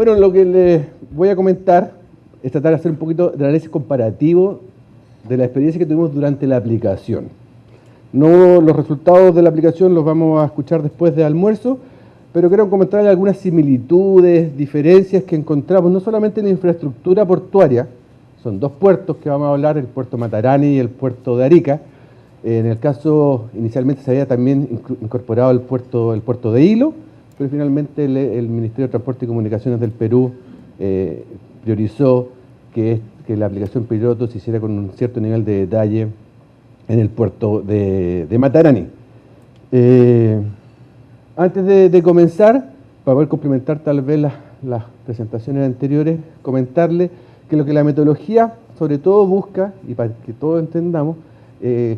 Bueno, lo que les voy a comentar es tratar de hacer un poquito de análisis comparativo de la experiencia que tuvimos durante la aplicación. No, los resultados de la aplicación los vamos a escuchar después de almuerzo, pero quiero comentarles algunas similitudes, diferencias que encontramos no solamente en la infraestructura portuaria, son dos puertos que vamos a hablar, el puerto Matarani y el puerto de Arica. En el caso, inicialmente se había también incorporado el puerto de Hilo, pero finalmente el Ministerio de Transporte y Comunicaciones del Perú priorizó que la aplicación piloto se hiciera con un cierto nivel de detalle en el puerto de Matarani. Antes de comenzar, para poder complementar tal vez las presentaciones anteriores, comentarle que lo que la metodología sobre todo busca, y para que todos entendamos,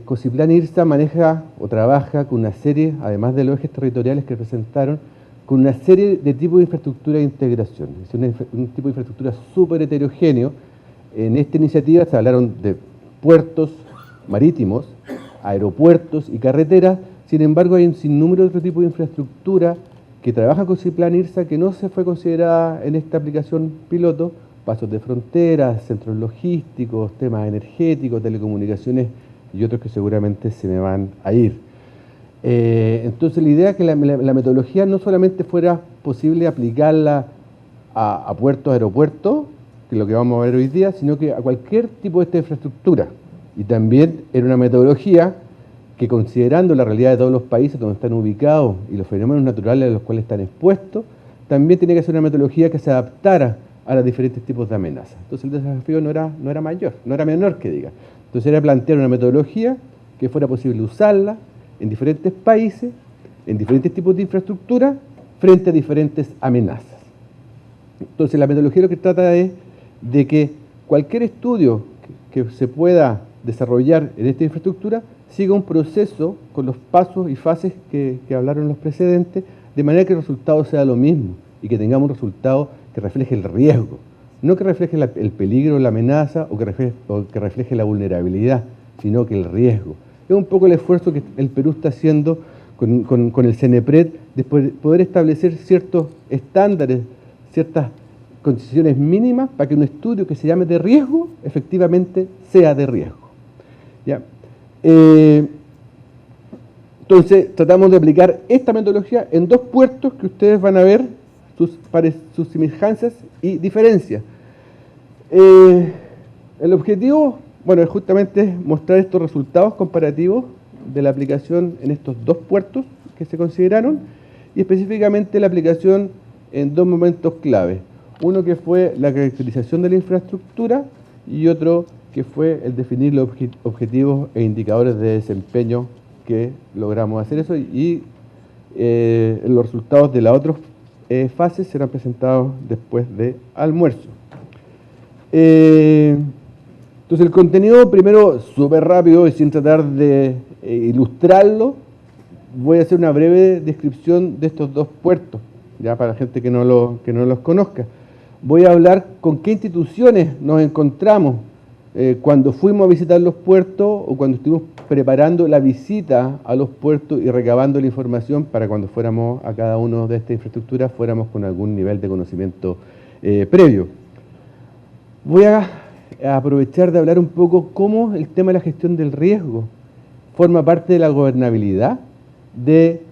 Cosiplan IRSA maneja o trabaja con una serie, además de los ejes territoriales que presentaron, con una serie de tipos de infraestructura de integración. Es un tipo de infraestructura súper heterogéneo. En esta iniciativa se hablaron de puertos marítimos, aeropuertos y carreteras. Sin embargo, hay un sinnúmero de otro tipo de infraestructura que trabaja con Cosiplan IRSA que no se fue considerada en esta aplicación piloto: pasos de frontera, centros logísticos, temas energéticos, telecomunicaciones y otros que seguramente se me van a ir. Entonces la idea es que la metodología no solamente fuera posible aplicarla a puertos, aeropuertos, que es lo que vamos a ver hoy día, sino que a cualquier tipo de esta infraestructura. Y también era una metodología que, considerando la realidad de todos los países donde están ubicados y los fenómenos naturales a los cuales están expuestos, también tenía que ser una metodología que se adaptara a los diferentes tipos de amenazas. Entonces el desafío no era mayor, no era menor que diga. Entonces era plantear una metodología que fuera posible usarla en diferentes países, en diferentes tipos de infraestructura, frente a diferentes amenazas. Entonces la metodología lo que trata es de que cualquier estudio que se pueda desarrollar en esta infraestructura siga un proceso con los pasos y fases que hablaron los precedentes, de manera que el resultado sea lo mismo y que tengamos un resultado que refleje el riesgo, no que refleje el peligro, la amenaza o que refleje la vulnerabilidad, sino que el riesgo. Es un poco el esfuerzo que el Perú está haciendo con el CENEPRED de poder establecer ciertos estándares, ciertas condiciones mínimas para que un estudio que se llame de riesgo efectivamente sea de riesgo. ¿Ya? Entonces tratamos de aplicar esta metodología en dos puertos que ustedes van a ver sus semejanzas y diferencias. El objetivo, bueno, es justamente mostrar estos resultados comparativos de la aplicación en estos dos puertos que se consideraron, y específicamente la aplicación en dos momentos clave. Uno que fue la caracterización de la infraestructura y otro que fue el definir los objetivos e indicadores de desempeño que logramos hacer eso, y los resultados de las otras fases serán presentados después de almuerzo. Entonces el contenido, primero, súper rápido y sin tratar de ilustrarlo, voy a hacer una breve descripción de estos dos puertos, ya para la gente que no los conozca. Voy a hablar con qué instituciones nos encontramos cuando fuimos a visitar los puertos o cuando estuvimos preparando la visita a los puertos y recabando la información para cuando fuéramos a cada uno de estas infraestructuras fuéramos con algún nivel de conocimiento previo. Voy a aprovechar de hablar un poco cómo el tema de la gestión del riesgo forma parte de la gobernabilidad de,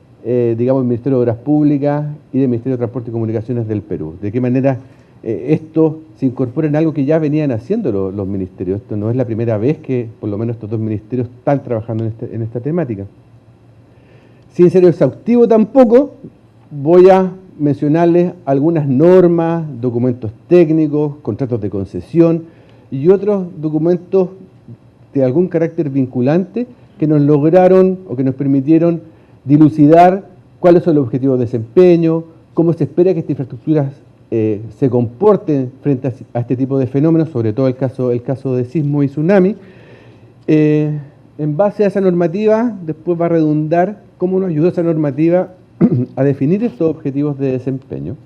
digamos, el Ministerio de Obras Públicas y del Ministerio de Transporte y Comunicaciones del Perú. De qué manera esto se incorpora en algo que ya venían haciendo los ministerios. Esto no es la primera vez que por lo menos estos dos ministerios están trabajando en esta temática. Sin ser exhaustivo tampoco, voy a mencionarles algunas normas, documentos técnicos, contratos de concesión y otros documentos de algún carácter vinculante que nos lograron o que nos permitieron dilucidar cuáles son los objetivos de desempeño, cómo se espera que estas infraestructuras se comporten frente a este tipo de fenómenos, sobre todo el caso de sismo y tsunami. En base a esa normativa, después va a redundar cómo nos ayudó esa normativa a definir estos objetivos de desempeño.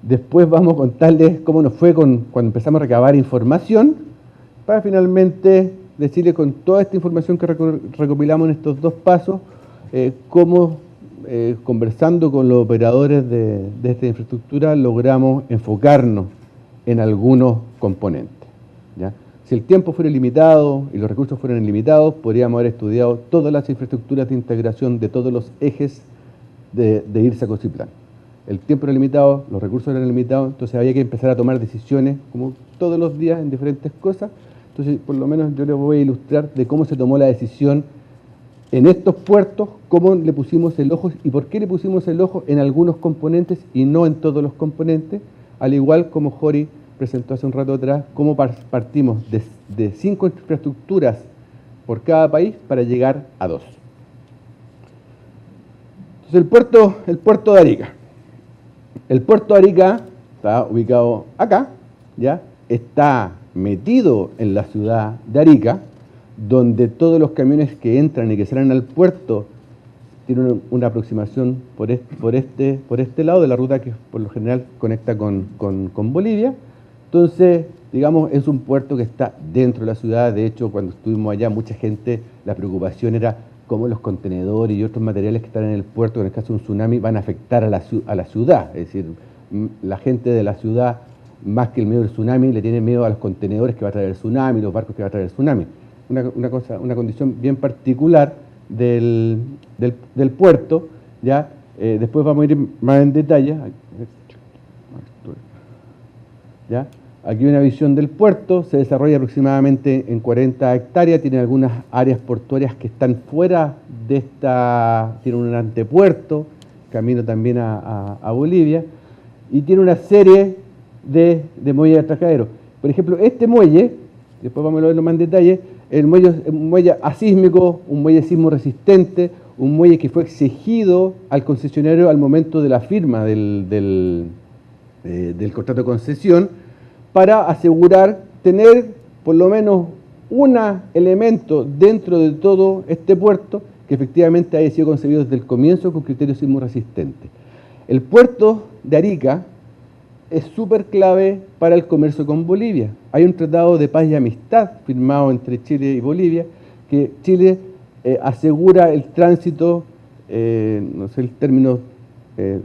Después vamos a contarles cómo nos fue cuando empezamos a recabar información, para finalmente decirles con toda esta información que recopilamos en estos dos pasos, cómo conversando con los operadores de esta infraestructura, logramos enfocarnos en algunos componentes, ¿ya? Si el tiempo fuera limitado y los recursos fueran limitados, podríamos haber estudiado todas las infraestructuras de integración de todos los ejes de IRSA-COSIPLAN. El tiempo era limitado, los recursos eran limitados, entonces había que empezar a tomar decisiones, como todos los días, en diferentes cosas. Entonces, por lo menos yo les voy a ilustrar de cómo se tomó la decisión en estos puertos, cómo le pusimos el ojo y por qué le pusimos el ojo en algunos componentes y no en todos los componentes, al igual como Jori presentó hace un rato atrás, cómo partimos de 5 infraestructuras por cada país para llegar a 2. Entonces el puerto de Arica. El puerto de Arica está ubicado acá, ¿ya? Está metido en la ciudad de Arica, donde todos los camiones que entran y que salen al puerto tienen una aproximación por este lado de la ruta que por lo general conecta con Bolivia. Entonces, digamos, es un puerto que está dentro de la ciudad. De hecho, cuando estuvimos allá, mucha gente, la preocupación era cómo los contenedores y otros materiales que están en el puerto, en el caso de un tsunami, van a afectar a la ciudad. Es decir, la gente de la ciudad, más que el miedo del tsunami, le tiene miedo a los contenedores que va a traer el tsunami, los barcos que va a traer el tsunami. Una condición bien particular del puerto, ¿ya? Después vamos a ir más en detalle. ¿Ya? Aquí una visión del puerto, se desarrolla aproximadamente en 40 hectáreas, tiene algunas áreas portuarias que están fuera de tiene un antepuerto, camino también a Bolivia, y tiene una serie de muelles atracaderos. Por ejemplo, este muelle, después vamos a verlo más en detalle, el muelle es un muelle asísmico, un muelle sismo resistente, un muelle que fue exigido al concesionario al momento de la firma del contrato de concesión para asegurar tener por lo menos un elemento dentro de todo este puerto que efectivamente haya sido concebido desde el comienzo con criterios sismo resistentes. El puerto de Arica es súper clave para el comercio con Bolivia. Hay un tratado de paz y amistad firmado entre Chile y Bolivia que Chile asegura el tránsito, no sé el término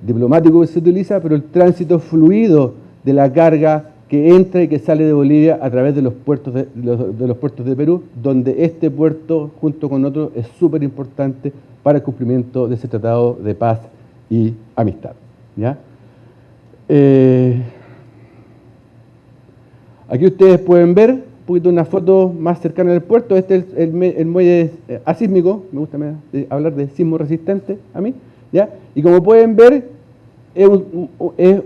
diplomático que se utiliza, pero el tránsito fluido de la carga que entra y que sale de Bolivia a través de los puertos de los puertos de Perú, donde este puerto, junto con otros, es súper importante para el cumplimiento de ese tratado de paz y amistad, ¿ya? Aquí ustedes pueden ver un poquito una foto más cercana del puerto. Este es el muelle asísmico, me gusta hablar de sismo resistente a mí, ¿ya? Y como pueden ver, es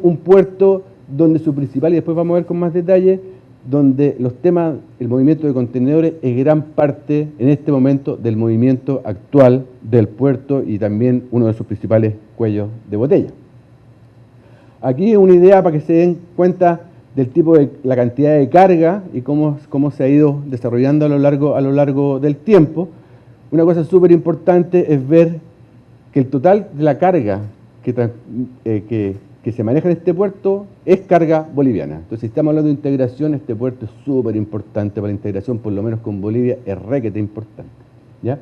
un puerto donde su principal, y después vamos a ver con más detalle, donde los temas, el movimiento de contenedores es gran parte en este momento del movimiento actual del puerto y también uno de sus principales cuellos de botella. Aquí una idea para que se den cuenta del tipo de la cantidad de carga y cómo se ha ido desarrollando a lo largo del tiempo. Una cosa súper importante es ver que el total de la carga que se maneja en este puerto es carga boliviana. Entonces, si estamos hablando de integración, este puerto es súper importante para la integración, por lo menos con Bolivia, es requete importante, ¿ya?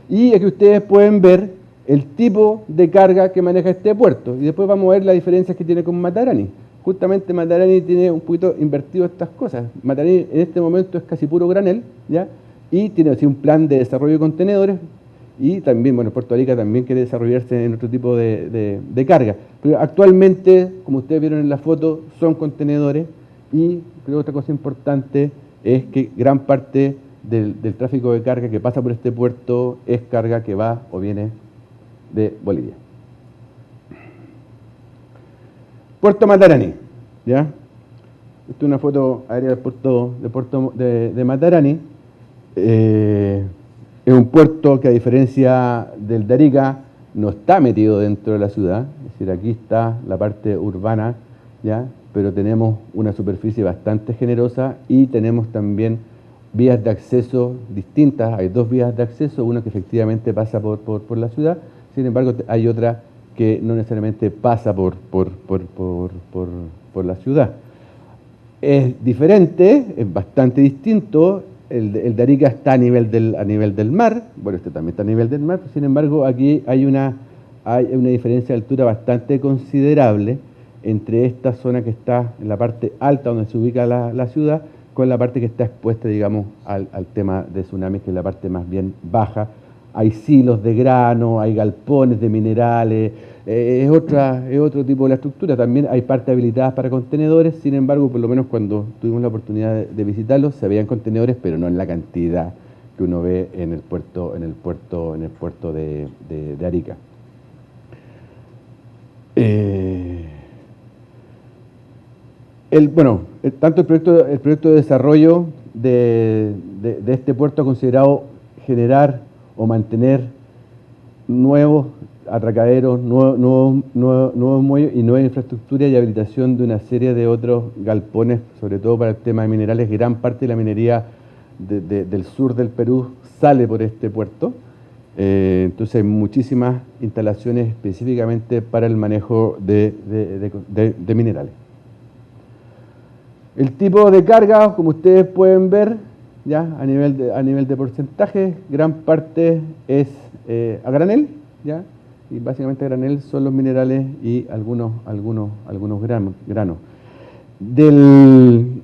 Y aquí ustedes pueden ver el tipo de carga que maneja este puerto. Y después vamos a ver las diferencias que tiene con Matarani. Justamente Matarani tiene un poquito invertido estas cosas. Matarani en este momento es casi puro granel, ¿ya? Y tiene así un plan de desarrollo de contenedores. Y también, bueno, Puerto Arica también quiere desarrollarse en otro tipo de carga. Pero actualmente, como ustedes vieron en la foto, son contenedores y creo que otra cosa importante es que gran parte del tráfico de carga que pasa por este puerto es carga que va o viene de Bolivia. Puerto Matarani, ¿ya? Esta es una foto aérea del puerto de Matarani. Es un puerto que, a diferencia del de Arica, no está metido dentro de la ciudad, es decir, aquí está la parte urbana, ¿ya? Pero tenemos una superficie bastante generosa y tenemos también vías de acceso distintas. Hay dos vías de acceso, una que efectivamente pasa por la ciudad, sin embargo hay otra que no necesariamente pasa por la ciudad. Es diferente, es bastante distinto. El de Arica está a nivel del mar, bueno, este también está a nivel del mar, sin embargo aquí hay una hay una diferencia de altura bastante considerable entre esta zona que está en la parte alta donde se ubica la ciudad con la parte que está expuesta, digamos, al tema de tsunamis, que es la parte más bien baja. Hay silos de grano, hay galpones de minerales, es otro tipo de la estructura. También hay partes habilitadas para contenedores, sin embargo, por lo menos cuando tuvimos la oportunidad de visitarlos, se veían contenedores, pero no en la cantidad que uno ve en el puerto de Arica. Tanto el proyecto de desarrollo de este puerto ha considerado generar o mantener nuevos atracaderos, nuevos muelles y nueva infraestructura y habilitación de una serie de otros galpones, sobre todo para el tema de minerales. Gran parte de la minería del sur del Perú sale por este puerto. Entonces hay muchísimas instalaciones específicamente para el manejo de minerales. El tipo de carga, como ustedes pueden ver, ya a nivel de porcentaje, gran parte es a granel, ya, y básicamente a granel son los minerales y algunos granos. Del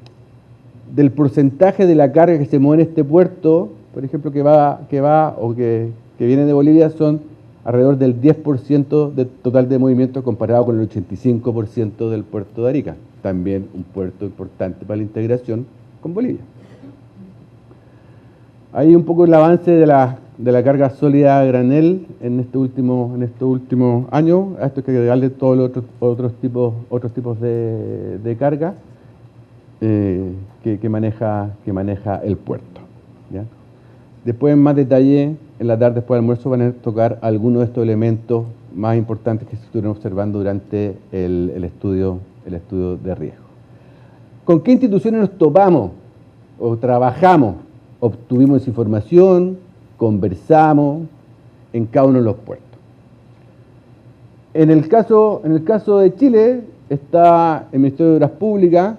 porcentaje de la carga que se mueve en este puerto, por ejemplo, que viene de Bolivia, son alrededor del 10% del total de movimiento comparado con el 85% del puerto de Arica. También un puerto importante para la integración con Bolivia. Hay un poco el avance de la carga sólida a granel en estos últimos años. A esto hay que agregarle todos los otros tipos de carga que maneja el puerto, ¿ya? Después, en más detalle, en la tarde después del almuerzo van a tocar algunos de estos elementos más importantes que se estuvieron observando durante el estudio de riesgo. ¿Con qué instituciones nos topamos o trabajamos? Obtuvimos información, conversamos en cada uno de los puertos. En el caso de Chile está el Ministerio de Obras Públicas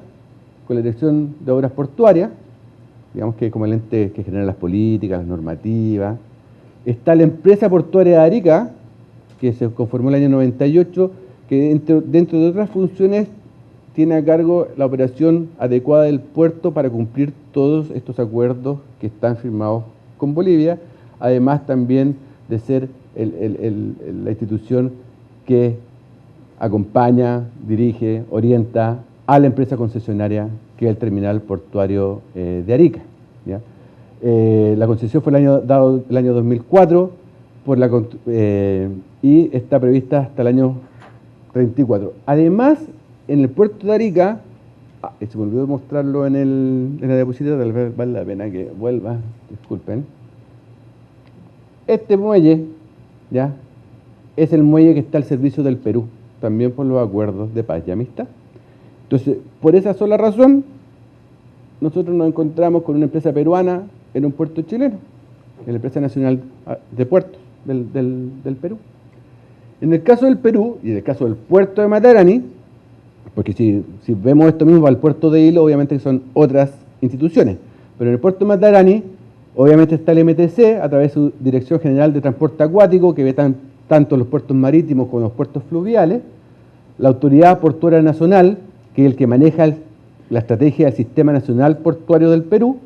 con la Dirección de Obras Portuarias, digamos que como el ente que genera las políticas, las normativas. Está la Empresa Portuaria de Arica, que se conformó en el año 98, que dentro de otras funciones tiene a cargo la operación adecuada del puerto para cumplir todos estos acuerdos que están firmados con Bolivia, además también de ser la institución que acompaña, dirige, orienta a la empresa concesionaria que es el terminal portuario de Arica, ¿ya? La concesión fue dado el año 2004 y está prevista hasta el año 34. Además, en el puerto de Arica, se me olvidó mostrarlo en la diapositiva, tal vez vale la pena que vuelva, disculpen. Este muelle, ¿ya?, es el muelle que está al servicio del Perú, también por los acuerdos de paz y amistad. Entonces, por esa sola razón, nosotros nos encontramos con una empresa peruana en un puerto chileno, en la Empresa Nacional de Puertos del Perú. En el caso del Perú y en el caso del puerto de Matarani, porque si vemos esto mismo al puerto de Hilo, obviamente que son otras instituciones, pero en el puerto de Matarani, obviamente está el MTC a través de su Dirección General de Transporte Acuático, que ve tanto los puertos marítimos como los puertos fluviales, la Autoridad Portuaria Nacional, que es el que maneja la estrategia del Sistema Nacional Portuario del Perú,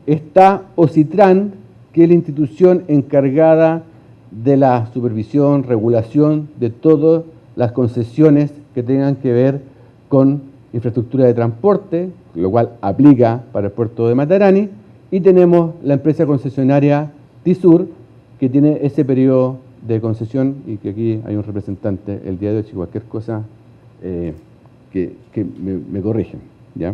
está OCITRAN, que es la institución encargada de la supervisión, regulación de todas las concesiones que tengan que ver con infraestructura de transporte, lo cual aplica para el puerto de Matarani, y tenemos la empresa concesionaria TISUR, que tiene ese periodo de concesión y que aquí hay un representante el día de hoy, si cualquier cosa que me corrigen, ¿ya?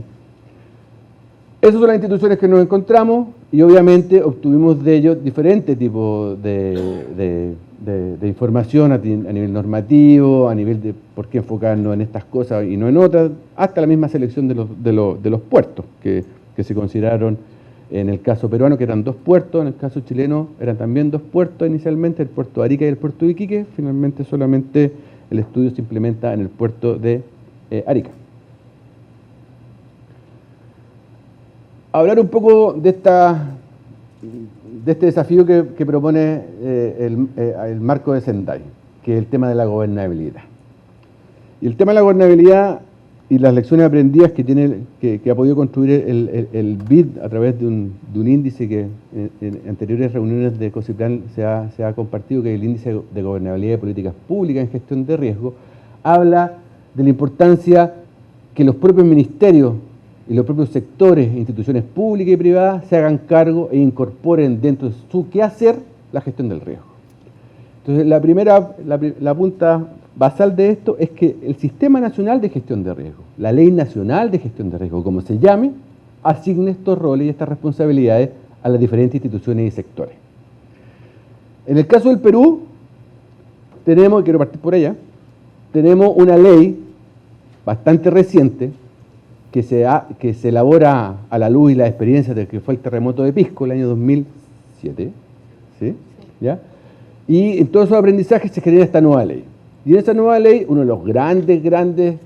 Esas son las instituciones que nos encontramos y obviamente obtuvimos de ellos diferentes tipos de información a nivel normativo, a nivel de por qué enfocarnos en estas cosas y no en otras, hasta la misma selección de los puertos que se consideraron en el caso peruano, que eran 2 puertos, en el caso chileno eran también 2 puertos inicialmente, el puerto de Arica y el puerto de Iquique. Finalmente solamente el estudio se implementa en el puerto de Arica. Hablar un poco de este desafío que propone el marco de Sendai. que es el tema de la gobernabilidad. Y el tema de la gobernabilidad y las lecciones aprendidas que ha podido construir el BID a través de un índice que en anteriores reuniones de COSIPLAN se ha compartido, que es el índice de gobernabilidad de políticas públicas en gestión de riesgo, habla de la importancia que los propios ministerios y los propios sectores e instituciones públicas y privadas se hagan cargo e incorporen dentro de su quehacer la gestión del riesgo. Entonces, la punta basal de esto es que el Sistema Nacional de Gestión de Riesgo, la Ley Nacional de Gestión de Riesgo, como se llame, asigne estos roles y estas responsabilidades a las diferentes instituciones y sectores. En el caso del Perú, tenemos, quiero partir por allá, tenemos una ley bastante reciente que se elabora a la luz y la experiencia de que fue el terremoto de Pisco el año 2007, ¿sí? ¿Ya? Y en todos esos aprendizajes se genera esta nueva ley. Y en esta nueva ley, una de las grandes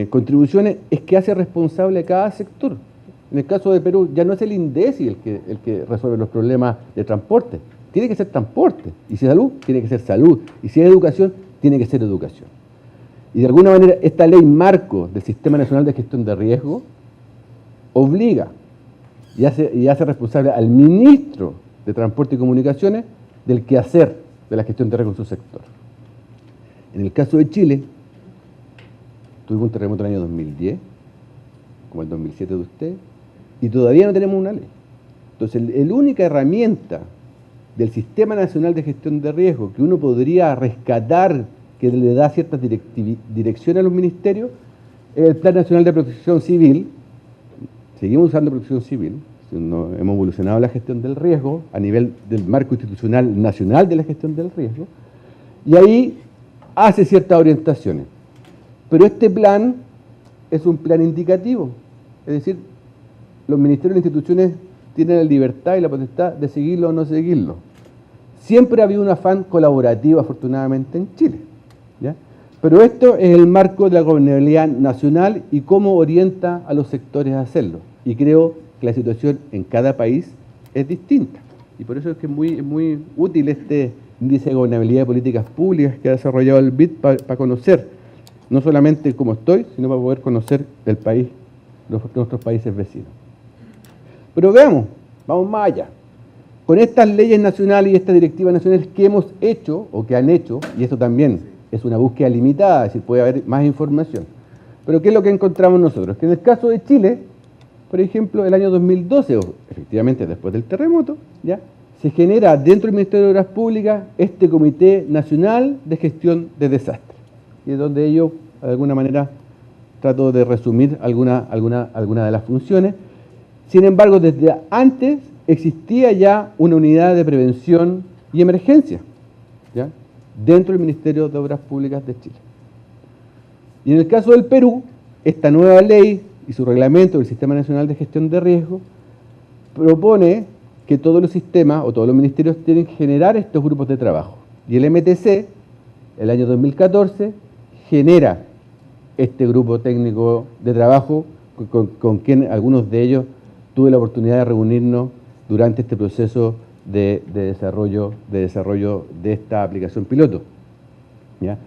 contribuciones es que hace responsable a cada sector. En el caso de Perú, ya no es el INDECI el que resuelve los problemas de transporte. Tiene que ser transporte. Y si es salud, tiene que ser salud. Y si es educación, tiene que ser educación. Y de alguna manera, esta ley marco del Sistema Nacional de Gestión de Riesgo obliga y hace responsable al ministro de Transporte y Comunicaciones del quehacer de la gestión de riesgo en su sector. En el caso de Chile, tuvimos un terremoto en el año 2010, como el 2007 de usted, y todavía no tenemos una ley. Entonces, la única herramienta del Sistema Nacional de Gestión de Riesgo que uno podría rescatar, que le da cierta dirección a los ministerios, es el Plan Nacional de Protección Civil. Seguimos usando protección civil, hemos evolucionado la gestión del riesgo a nivel del marco institucional nacional de la gestión del riesgo, y ahí hace ciertas orientaciones. Pero este plan es un plan indicativo, es decir, los ministerios y las instituciones tienen la libertad y la potestad de seguirlo o no seguirlo. Siempre ha habido un afán colaborativo, afortunadamente, en Chile, ¿ya? Pero esto es el marco de la gobernabilidad nacional y cómo orienta a los sectores a hacerlo. Y creo que la situación en cada país es distinta. Y por eso es que es muy útil este índice de gobernabilidad de políticas públicas que ha desarrollado el BID para conocer no solamente cómo estoy, sino para poder conocer el país, nuestros países vecinos. Pero veamos, vamos más allá. Con estas leyes nacionales y estas directivas nacionales que hemos hecho, o que han hecho, y esto también es una búsqueda limitada, es decir, puede haber más información. Pero ¿qué es lo que encontramos nosotros? Que en el caso de Chile, por ejemplo, el año 2012, o efectivamente después del terremoto, ¿ya?, se genera dentro del Ministerio de Obras Públicas este Comité Nacional de Gestión de Desastres, y es donde yo, de alguna manera, trato de resumir alguna de las funciones. Sin embargo, desde antes existía ya una unidad de prevención y emergencia, ¿ya?, dentro del Ministerio de Obras Públicas de Chile. Y en el caso del Perú, esta nueva ley y su reglamento del Sistema Nacional de Gestión de Riesgo propone que todos los sistemas o todos los ministerios tienen que generar estos grupos de trabajo. Y el MTC, el año 2014, genera este grupo técnico de trabajo con quien algunos de ellos tuve la oportunidad de reunirnos durante este proceso de desarrollo de esta aplicación piloto, ¿ya?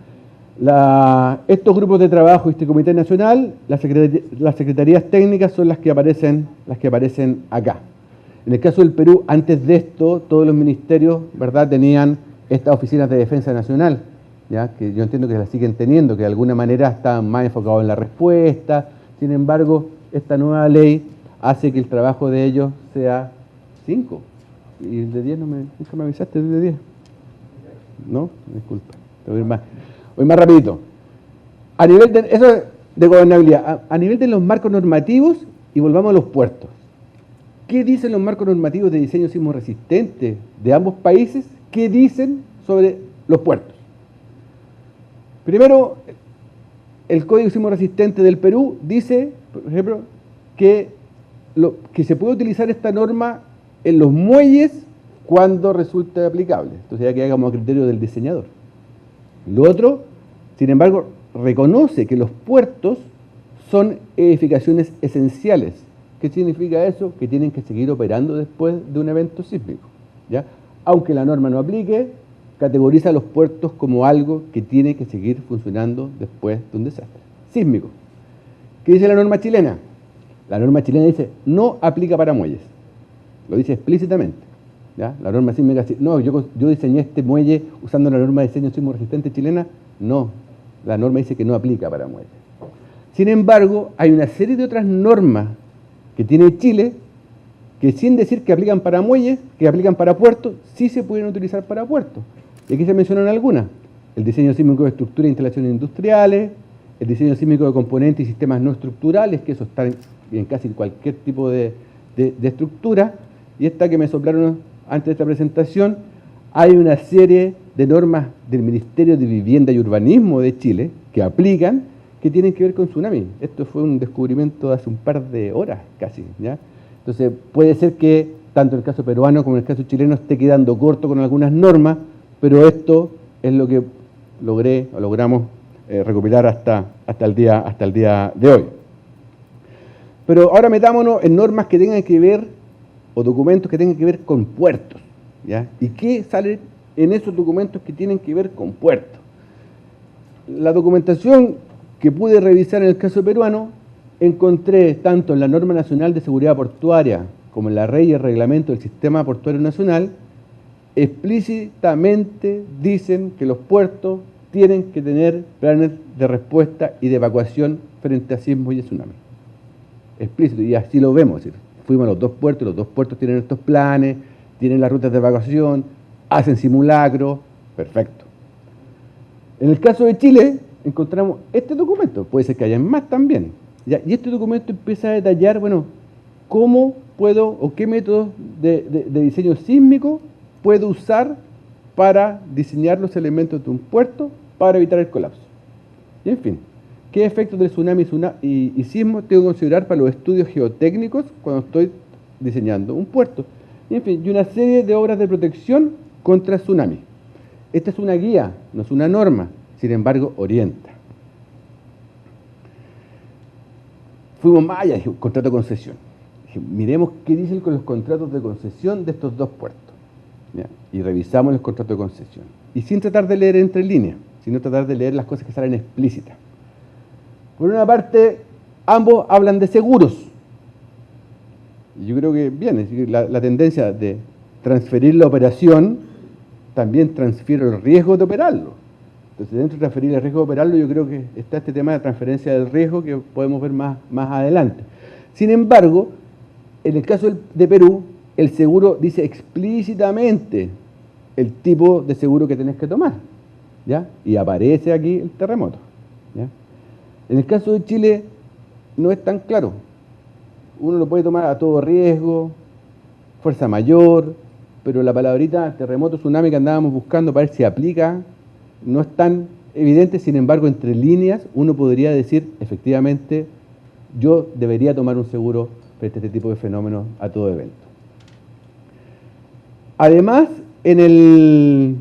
Estos grupos de trabajo y este comité nacional, las secretarías técnicas son las que aparecen acá. En el caso del Perú, antes de esto, todos los ministerios, ¿verdad?, tenían estas oficinas de defensa nacional, ¿ya?, que yo entiendo que las siguen teniendo, que de alguna manera están más enfocados en la respuesta. Sin embargo, esta nueva ley hace que el trabajo de ellos sea 5. Y el de 10 nunca me avisaste, el de 10. ¿No? Disculpa. Voy más rapidito. A nivel de, eso de gobernabilidad, a nivel de los marcos normativos, y volvamos a los puertos. ¿Qué dicen los marcos normativos de diseño sismo resistente de ambos países? ¿Qué dicen sobre los puertos? Primero, el Código Sismo Resistente del Perú dice, por ejemplo, que se puede utilizar esta norma en los muelles cuando resulte aplicable. Entonces ya queda como criterio del diseñador. Lo otro, sin embargo, reconoce que los puertos son edificaciones esenciales. ¿Qué significa eso? Que tienen que seguir operando después de un evento sísmico, ¿ya? Aunque la norma no aplique, categoriza los puertos como algo que tiene que seguir funcionando después de un desastre sísmico. ¿Qué dice la norma chilena? La norma chilena dice, no aplica para muelles. Lo dice explícitamente. ¿Ya? La norma sísmica dice, no, yo diseñé este muelle usando la norma de diseño sismo resistente chilena. No, la norma dice que no aplica para muelles. Sin embargo, hay una serie de otras normas que tiene Chile que, sin decir que aplican para muelles, que aplican para puertos, sí se pueden utilizar para puertos. Y aquí se mencionan algunas. El diseño sísmico de estructuras e instalaciones industriales, el diseño sísmico de componentes y sistemas no estructurales, que eso está en casi cualquier tipo de estructura. Y esta que me soplaron antes de esta presentación, hay una serie de normas del Ministerio de Vivienda y Urbanismo de Chile que aplican, que tienen que ver con tsunami. Esto fue un descubrimiento de hace un par de horas casi, ¿ya? Entonces puede ser que tanto en el caso peruano como en el caso chileno esté quedando corto con algunas normas, pero esto es lo que logramos recopilar hasta el día de hoy. Pero ahora metámonos en normas que tengan que ver, o documentos que tengan que ver con puertos, ¿ya? ¿Y qué sale en esos documentos que tienen que ver con puertos? La documentación que pude revisar en el caso peruano, encontré tanto en la Norma Nacional de Seguridad Portuaria como en la Ley y el Reglamento del Sistema Portuario Nacional, explícitamente dicen que los puertos tienen que tener planes de respuesta y de evacuación frente a sismos y tsunamis. Explícito, y así lo vemos. Es decir, fuimos a los dos puertos tienen estos planes, tienen las rutas de evacuación, hacen simulacros, perfecto. En el caso de Chile, encontramos este documento, puede ser que haya más también, ¿ya? Y este documento empieza a detallar, bueno, cómo puedo o qué métodos de diseño sísmico puedo usar para diseñar los elementos de un puerto para evitar el colapso. Y en fin, qué efectos del tsunami y sismo tengo que considerar para los estudios geotécnicos cuando estoy diseñando un puerto. Y en fin, y una serie de obras de protección contra tsunami. Esta es una guía, no es una norma, sin embargo, orienta. Fuimos más allá, dije, contrato de concesión. Dije, miremos qué dicen con los contratos de concesión de estos dos puertos. ¿Ya? Y revisamos los contratos de concesión. Y sin tratar de leer entre líneas, sino tratar de leer las cosas que salen explícitas. Por una parte, ambos hablan de seguros. Y yo creo que bien, es decir, la tendencia de transferir la operación también transfiere el riesgo de operarlo. Entonces, dentro de transferir el riesgo de operarlo, yo creo que está este tema de transferencia del riesgo que podemos ver más adelante. Sin embargo, en el caso de Perú, el seguro dice explícitamente el tipo de seguro que tenés que tomar, ¿ya? Y aparece aquí el terremoto, ¿ya? En el caso de Chile no es tan claro. Uno lo puede tomar a todo riesgo, fuerza mayor, pero la palabrita terremoto, tsunami que andábamos buscando para ver si aplica, no es tan evidente. Sin embargo, entre líneas uno podría decir, efectivamente, yo debería tomar un seguro frente a este tipo de fenómenos a todo evento. Además, en el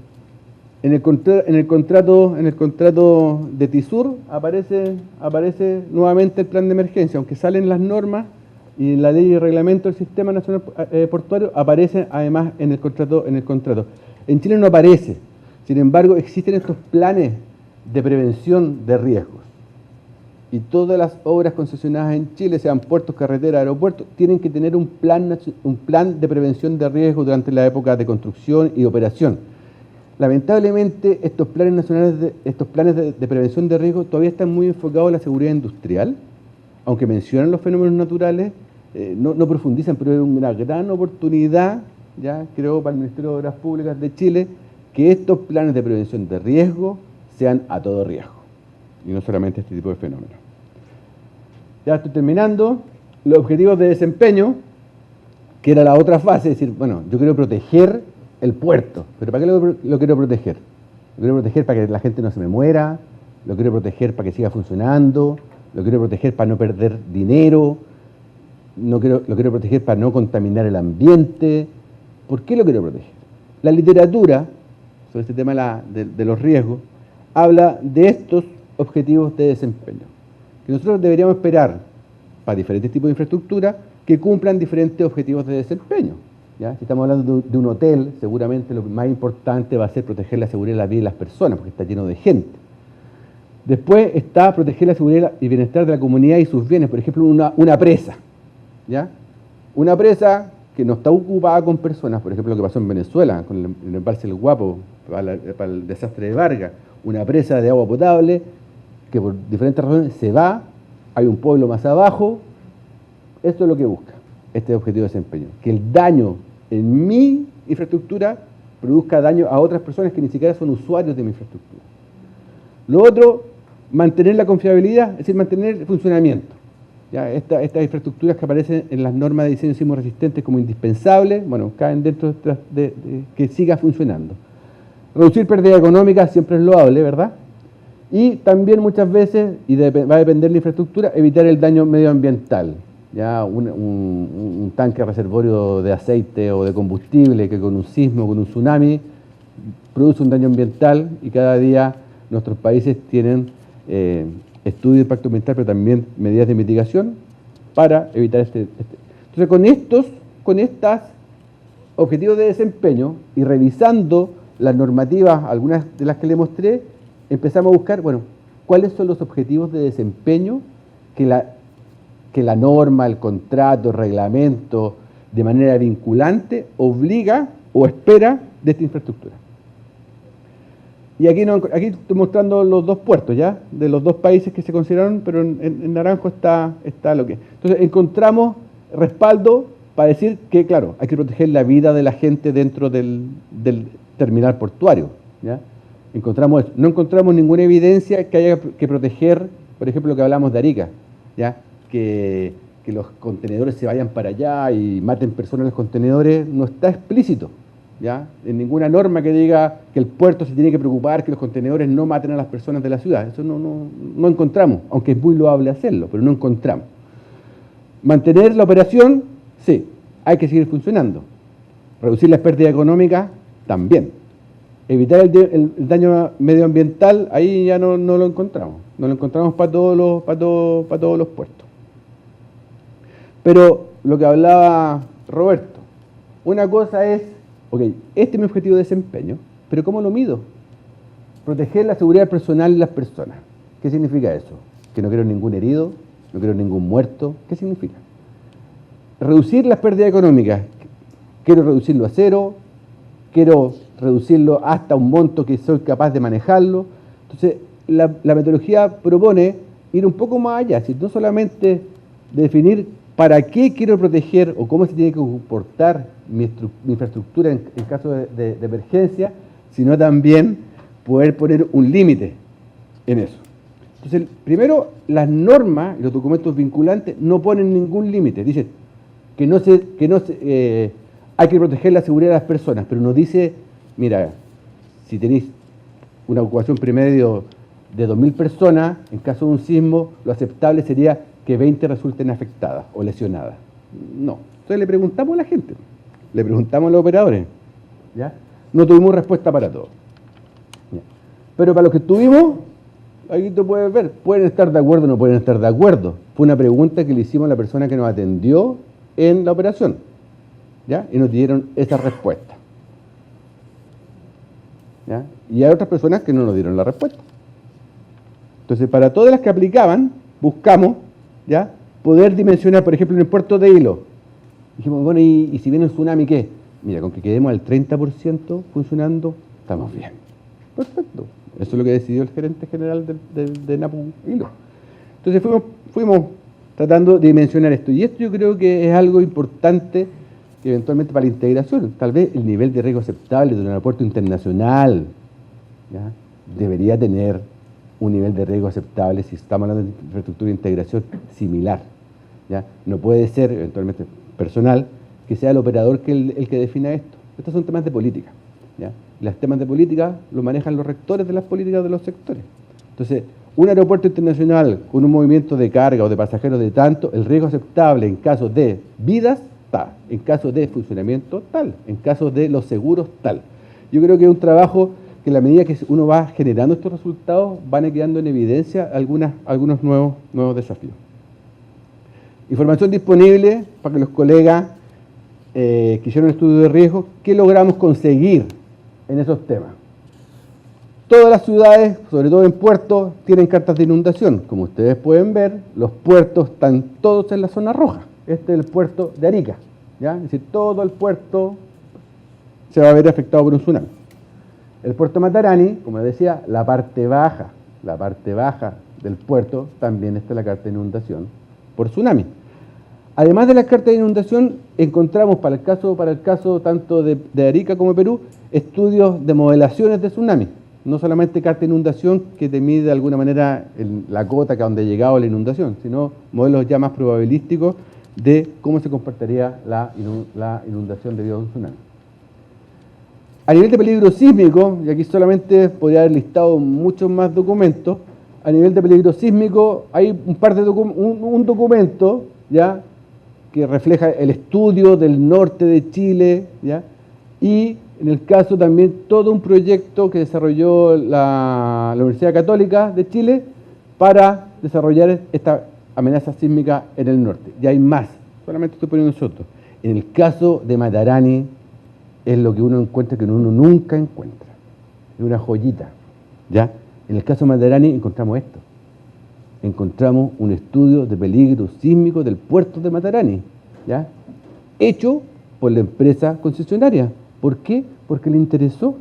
contrato de TISUR aparece nuevamente el plan de emergencia, aunque salen las normas y en la ley y reglamento del Sistema Nacional Portuario, aparece además en el contrato. En Chile no aparece, sin embargo existen estos planes de prevención de riesgos. Y todas las obras concesionadas en Chile, sean puertos, carreteras, aeropuertos, tienen que tener un plan de prevención de riesgos durante la época de construcción y operación. Lamentablemente, estos planes nacionales, estos planes de prevención de riesgos todavía están muy enfocados en la seguridad industrial, aunque mencionan los fenómenos naturales, no profundizan, pero es una gran oportunidad, ya creo, para el Ministerio de Obras Públicas de Chile, que estos planes de prevención de riesgo sean a todo riesgo, y no solamente este tipo de fenómenos. Ya estoy terminando. Los objetivos de desempeño, que era la otra fase, es decir, bueno, yo quiero proteger el puerto, pero ¿para qué lo quiero proteger? Lo quiero proteger para que la gente no se me muera, lo quiero proteger para que siga funcionando, lo quiero proteger para no perder dinero, lo quiero proteger para no contaminar el ambiente. ¿Por qué lo quiero proteger? La literatura sobre este tema de los riesgos habla de estos objetivos de desempeño, que nosotros deberíamos esperar para diferentes tipos de infraestructura que cumplan diferentes objetivos de desempeño. ¿ya? Si estamos hablando de un hotel, seguramente lo más importante va a ser proteger la seguridad de la vida de las personas, porque está lleno de gente. Después está proteger la seguridad y bienestar de la comunidad y sus bienes, por ejemplo, una presa, ¿ya? Una presa que no está ocupada con personas, por ejemplo, lo que pasó en Venezuela, con el embalse El Guapo, para el desastre de Vargas, una presa de agua potable que por diferentes razones se va, hay un pueblo más abajo. Esto es lo que busca este objetivo de desempeño, que el daño en mi infraestructura produzca daño a otras personas que ni siquiera son usuarios de mi infraestructura. Lo otro, mantener la confiabilidad, es decir, mantener el funcionamiento. ¿Ya? Estas infraestructuras que aparecen en las normas de diseño sismo resistentes como indispensables, bueno, caen dentro de que siga funcionando. Reducir pérdida económica siempre es loable, ¿verdad? Y también muchas veces, y va a depender de la infraestructura, evitar el daño medioambiental. Ya un tanque reservorio de aceite o de combustible que con un sismo, con un tsunami, produce un daño ambiental, y cada día nuestros países tienen estudios de impacto ambiental, pero también medidas de mitigación para evitar Entonces, con estos objetivos de desempeño y revisando las normativas, algunas de las que le mostré, empezamos a buscar, bueno, cuáles son los objetivos de desempeño que la norma, el contrato, el reglamento, de manera vinculante, obliga o espera de esta infraestructura. Y aquí estoy mostrando los dos puertos, ¿ya? De los dos países que se consideraron, pero en naranjo está lo que es. Entonces, encontramos respaldo para decir que, claro, hay que proteger la vida de la gente dentro del terminal portuario, ¿ya? Encontramos eso. No encontramos ninguna evidencia que haya que proteger, por ejemplo, lo que hablamos de Arica, ¿ya? Que los contenedores se vayan para allá y maten personas en los contenedores, no está explícito, ¿ya? En ninguna norma que diga que el puerto se tiene que preocupar que los contenedores no maten a las personas de la ciudad. Eso no encontramos, aunque es muy loable hacerlo, pero no encontramos. Mantener la operación, sí, hay que seguir funcionando. Reducir las pérdidas económicas, también. Evitar el daño medioambiental, ahí ya no lo encontramos. No lo encontramos para todos los puertos. Pero lo que hablaba Roberto, una cosa es, ok, este es mi objetivo de desempeño, pero ¿cómo lo mido? Proteger la seguridad personal de las personas. ¿Qué significa eso? Que no quiero ningún herido, no quiero ningún muerto. ¿Qué significa? Reducir las pérdidas económicas. Quiero reducirlo a cero, quiero reducirlo hasta un monto que soy capaz de manejarlo. Entonces, la metodología propone ir un poco más allá, no solamente definir para qué quiero proteger o cómo se tiene que comportar mi infraestructura en caso de emergencia, sino también poder poner un límite en eso. Entonces, primero, las normas y los documentos vinculantes no ponen ningún límite. Dicen que hay que proteger la seguridad de las personas, pero no dice, mira, si tenéis una ocupación promedio de 2.000 personas, en caso de un sismo, lo aceptable sería que 20 resulten afectadas o lesionadas. No. Entonces le preguntamos a la gente, le preguntamos a los operadores, ¿ya? No tuvimos respuesta para todo. ¿Ya? Pero para los que tuvimos, ahí tú puedes ver, pueden estar de acuerdo o no pueden estar de acuerdo. Fue una pregunta que le hicimos a la persona que nos atendió en la operación, ¿ya? Y nos dieron esa respuesta. ¿Ya? Y hay otras personas que no nos dieron la respuesta. Entonces, para todas las que aplicaban, buscamos, ¿ya?, poder dimensionar, por ejemplo, en el puerto de Hilo. Dijimos, bueno, ¿y si viene un tsunami, qué? Mira, con que quedemos al 30% funcionando, estamos bien. Perfecto. Eso es lo que decidió el gerente general de Napu Hilo. Entonces fuimos tratando de dimensionar esto. Y esto yo creo que es algo importante que eventualmente para la integración, tal vez el nivel de riesgo aceptable de un aeropuerto internacional, ¿ya?, debería tener un nivel de riesgo aceptable, si estamos hablando de infraestructura de integración, similar, ¿ya? No puede ser, eventualmente personal, que sea el operador el que defina esto. Estos son temas de política, ¿ya? Y los temas de política los manejan los rectores de las políticas de los sectores. Entonces, un aeropuerto internacional con un movimiento de carga o de pasajeros de tanto, el riesgo aceptable en caso de vidas, tal, en caso de funcionamiento, tal, en caso de los seguros, tal. Yo creo que es un trabajo que en la medida que uno va generando estos resultados, van quedando en evidencia algunos nuevos desafíos. Información disponible para que los colegas que hicieron estudios de riesgo, ¿qué logramos conseguir en esos temas? Todas las ciudades, sobre todo en puertos, tienen cartas de inundación. Como ustedes pueden ver, los puertos están todos en la zona roja. Este es el puerto de Arica, ¿ya? Es decir, todo el puerto se va a ver afectado por un tsunami. El puerto Matarani, como decía, la parte baja del puerto también está la carta de inundación por tsunami. Además de la carta de inundación, encontramos para el caso tanto de Arica como de Perú, estudios de modelaciones de tsunami. No solamente carta de inundación que te mide de alguna manera la cota que a donde ha llegado la inundación, sino modelos ya más probabilísticos de cómo se comportaría la inundación debido a un tsunami. A nivel de peligro sísmico, y aquí solamente podría haber listado muchos más documentos, a nivel de peligro sísmico hay un documento, ¿ya?, que refleja el estudio del norte de Chile, ¿ya?, y en el caso también todo un proyecto que desarrolló la Universidad Católica de Chile para desarrollar esta amenaza sísmica en el norte. Y hay más, solamente estoy poniendo nosotros. En el caso de Matarani es lo que uno encuentra que uno nunca encuentra. Es una joyita, ¿ya? En el caso de Matarani encontramos esto. Encontramos un estudio de peligro sísmico del puerto de Matarani, ¿ya?, hecho por la empresa concesionaria. ¿Por qué? Porque le interesó,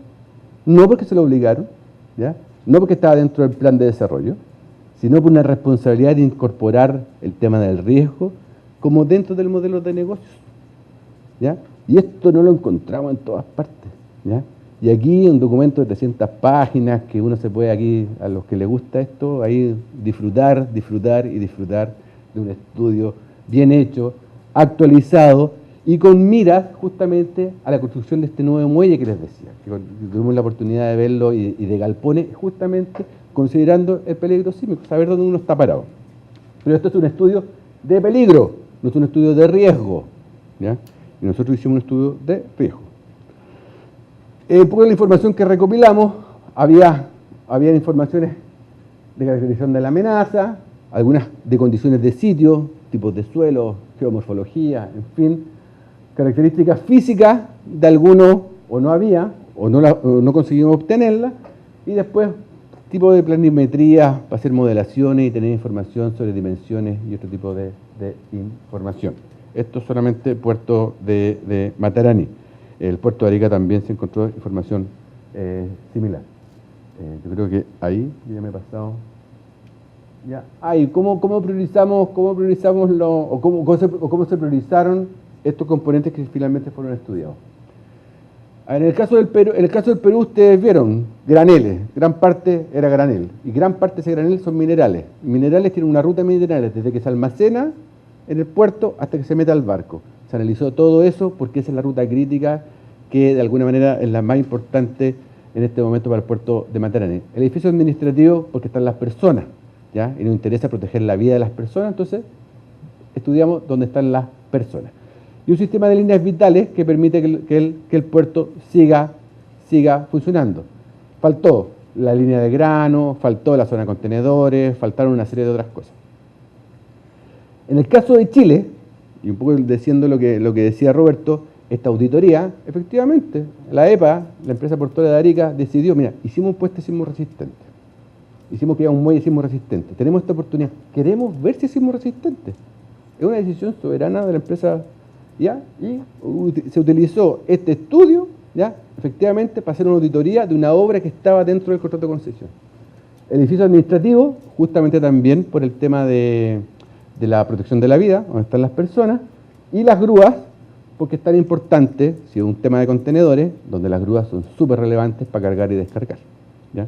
no porque se lo obligaron, ¿ya?, no porque estaba dentro del plan de desarrollo, sino por una responsabilidad de incorporar el tema del riesgo como dentro del modelo de negocios, ¿ya? Y esto no lo encontramos en todas partes, ¿ya? Y aquí un documento de 300 páginas que uno se puede aquí, a los que les gusta esto, ahí disfrutar de un estudio bien hecho, actualizado y con miras justamente a la construcción de este nuevo muelle que les decía, que tuvimos la oportunidad de verlo y de galpones, justamente considerando el peligro sísmico, saber dónde uno está parado. Pero esto es un estudio de peligro, no es un estudio de riesgo, ¿ya? Y nosotros hicimos un estudio de riesgo. Un poco de la información que recopilamos, había informaciones de caracterización de la amenaza, algunas de condiciones de sitio, tipos de suelo, geomorfología, en fin, características físicas de algunos o no había, o no conseguimos obtenerlas, y después tipo de planimetría para hacer modelaciones y tener información sobre dimensiones y otro tipo de información. Esto es solamente puerto de Matarani. El puerto de Arica también se encontró información similar. Yo creo que ahí ya me he pasado. Ya. ¿Cómo priorizamos cómo se priorizaron estos componentes que finalmente fueron estudiados? En el caso del Perú, ustedes vieron graneles, gran parte era granel, y gran parte de ese granel son minerales. Minerales tienen una ruta de minerales desde que se almacena en el puerto hasta que se mete al barco. Se analizó todo eso porque esa es la ruta crítica que de alguna manera es la más importante en este momento para el puerto de Matarani. El edificio administrativo porque están las personas, ¿ya? Y nos interesa proteger la vida de las personas, entonces estudiamos dónde están las personas. Y un sistema de líneas vitales que permite que el puerto siga funcionando. Faltó la línea de grano, faltó la zona de contenedores, faltaron una serie de otras cosas. En el caso de Chile, y un poco diciendo lo que decía Roberto, esta auditoría, efectivamente, la EPA, la empresa portuaria de Arica, decidió, mira, hicimos un puente sismo resistente, hicimos que haya un muelle sismo resistente, tenemos esta oportunidad, queremos ver si es sismo resistente. Es una decisión soberana de la empresa, ¿ya? Y se utilizó este estudio, ¿ya?, efectivamente para hacer una auditoría de una obra que estaba dentro del contrato de concesión. El edificio administrativo, justamente también por el tema de la protección de la vida, donde están las personas, y las grúas, porque es tan importante, si es un tema de contenedores, donde las grúas son súper relevantes para cargar y descargar, ¿ya?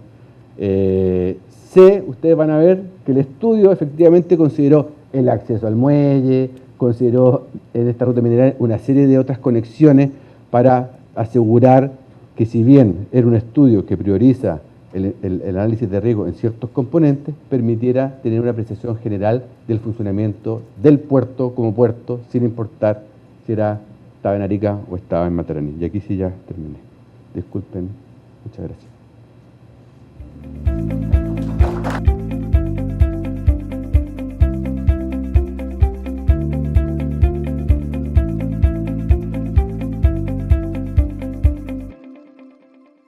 Ustedes van a ver que el estudio efectivamente consideró el acceso al muelle, consideró en esta ruta mineral una serie de otras conexiones para asegurar que si bien era un estudio que prioriza el análisis de riesgo en ciertos componentes, permitiera tener una apreciación general del funcionamiento del puerto como puerto, sin importar si estaba en Arica o estaba en Matarani. Y aquí sí ya terminé. Disculpen. Muchas gracias.